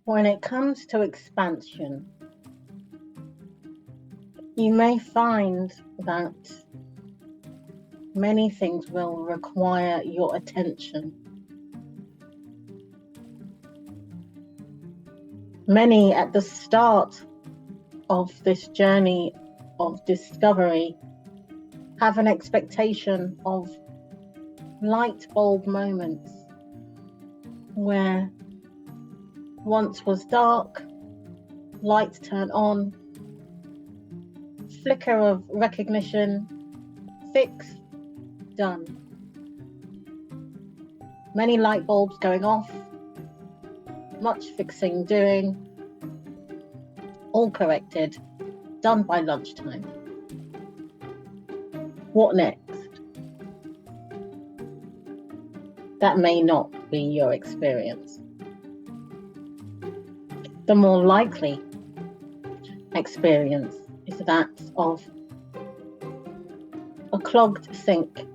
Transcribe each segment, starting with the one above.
When it comes to expansion, you may find that many things will require your attention. Many at the start of this journey of discovery have an expectation of light bulb moments where once was dark, lights turn on, flicker of recognition, fix, done. Many light bulbs going off, much fixing doing, all corrected, done by lunchtime. What next? That may not be your experience. The more likely experience is that of a clogged sink.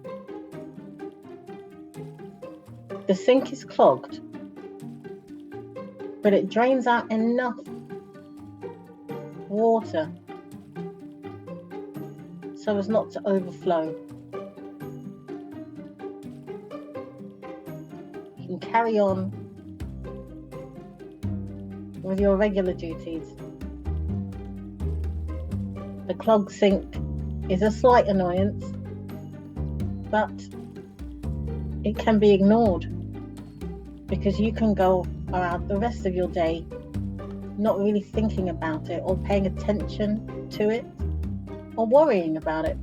The sink is clogged, but it drains out enough water so as not to overflow. You can carry on with your regular duties. The clogged sink is a slight annoyance, but it can be ignored because you can go around the rest of your day not really thinking about it or paying attention to it or worrying about it.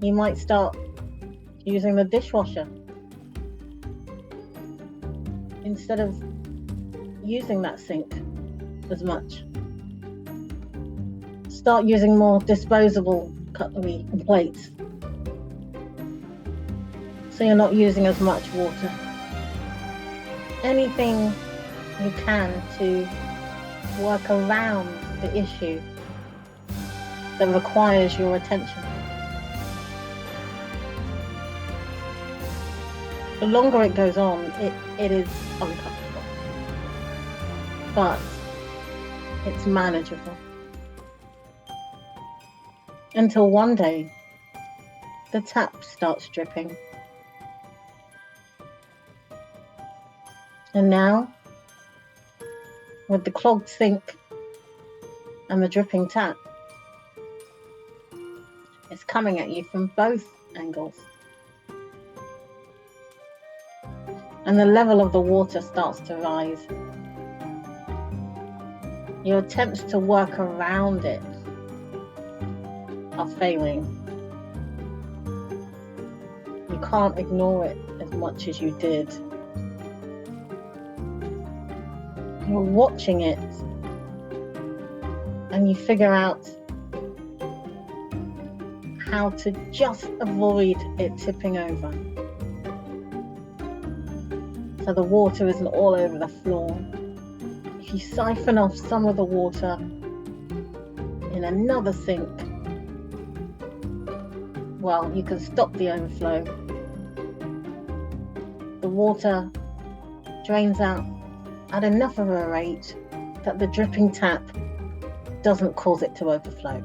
You might start using the dishwasher instead of using that sink as much. Start using more disposable cutlery and plates so you're not using as much water. Anything you can to work around the issue that requires your attention. The longer it goes on, it is uncomfortable, but it's manageable. Until one day, the tap starts dripping. And now, with the clogged sink and the dripping tap, it's coming at you from both angles. And the level of the water starts to rise. Your attempts to work around it are failing. You can't ignore it as much as you did. You're watching it and you figure out how to just avoid it tipping over. So the water isn't all over the floor. If you siphon off some of the water in another sink, well, you can stop the overflow. The water drains out at enough of a rate that the dripping tap doesn't cause it to overflow.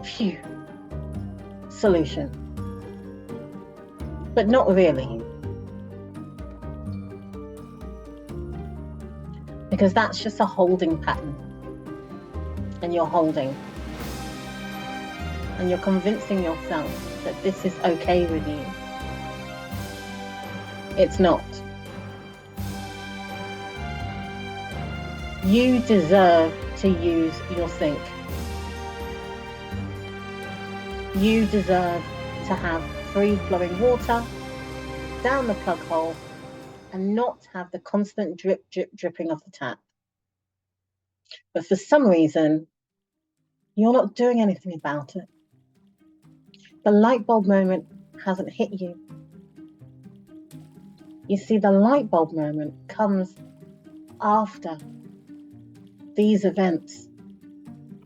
Phew. Solution. But not really. Because that's just a holding pattern. And you're holding. And you're convincing yourself that this is okay with you. It's not. You deserve to use your sink. You deserve to have free flowing water down the plug hole and not have the constant drip, drip, dripping off the tap. But for some reason, you're not doing anything about it. The light bulb moment hasn't hit you. You see, the light bulb moment comes after these events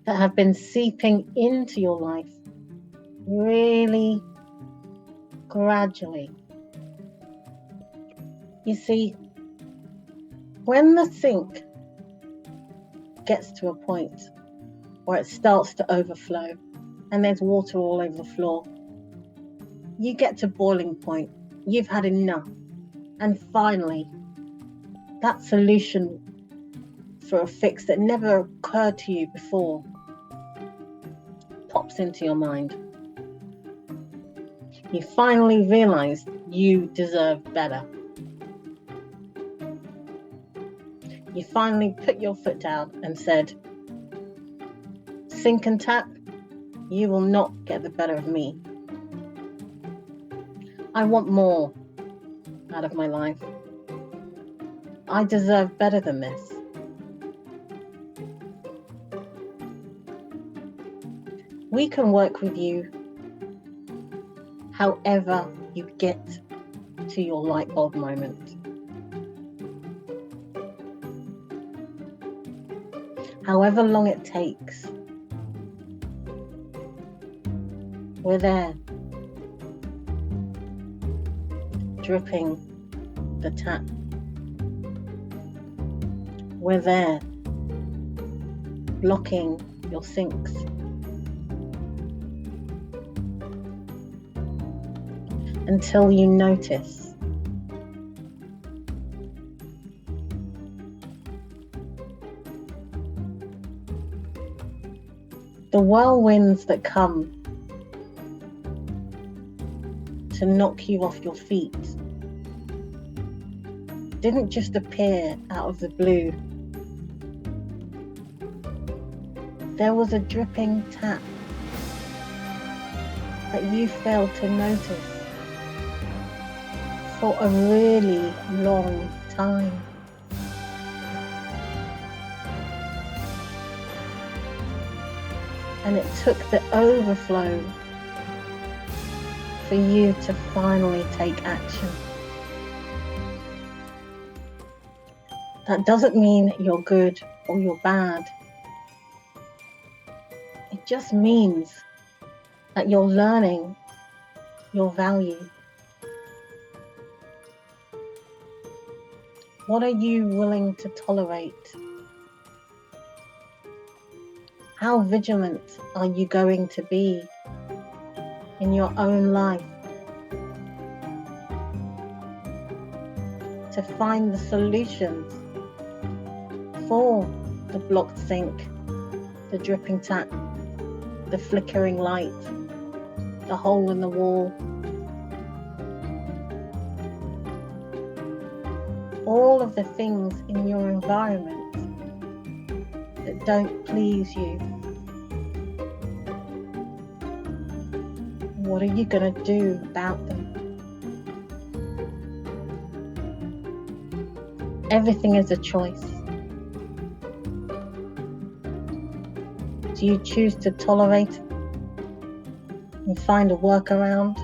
that have been seeping into your life really gradually. You see, when the sink gets to a point where it starts to overflow and there's water all over the floor, you get to boiling point. You've had enough. And finally, that solution for a fix that never occurred to you before pops into your mind. You finally realize you deserve better. You finally put your foot down and said, sink and tap, you will not get the better of me. I want more out of my life. I deserve better than this. We can work with you however you get to your light bulb moment. However long it takes, we're there, dripping the tap. We're there, blocking your sinks. Until you notice the whirlwinds that come to knock you off your feet didn't just appear out of the blue. There was a dripping tap that you failed to notice for a really long time. And it took the overflow for you to finally take action. That doesn't mean you're good or you're bad. It just means that you're learning your value. What are you willing to tolerate? How vigilant are you going to be in your own life to find the solutions for the blocked sink, the dripping tap, the flickering light, the hole in the wall? All of the things in your environment that don't please you. What are you going to do about them? Everything is a choice. Do you choose to tolerate and find a workaround?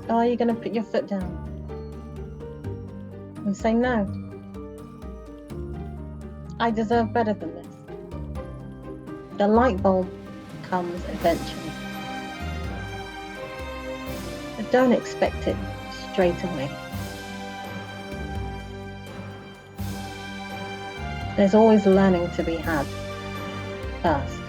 Or are you going to put your foot down and say, no, I deserve better than this? The light bulb comes eventually, but don't expect it straight away. There's always learning to be had first.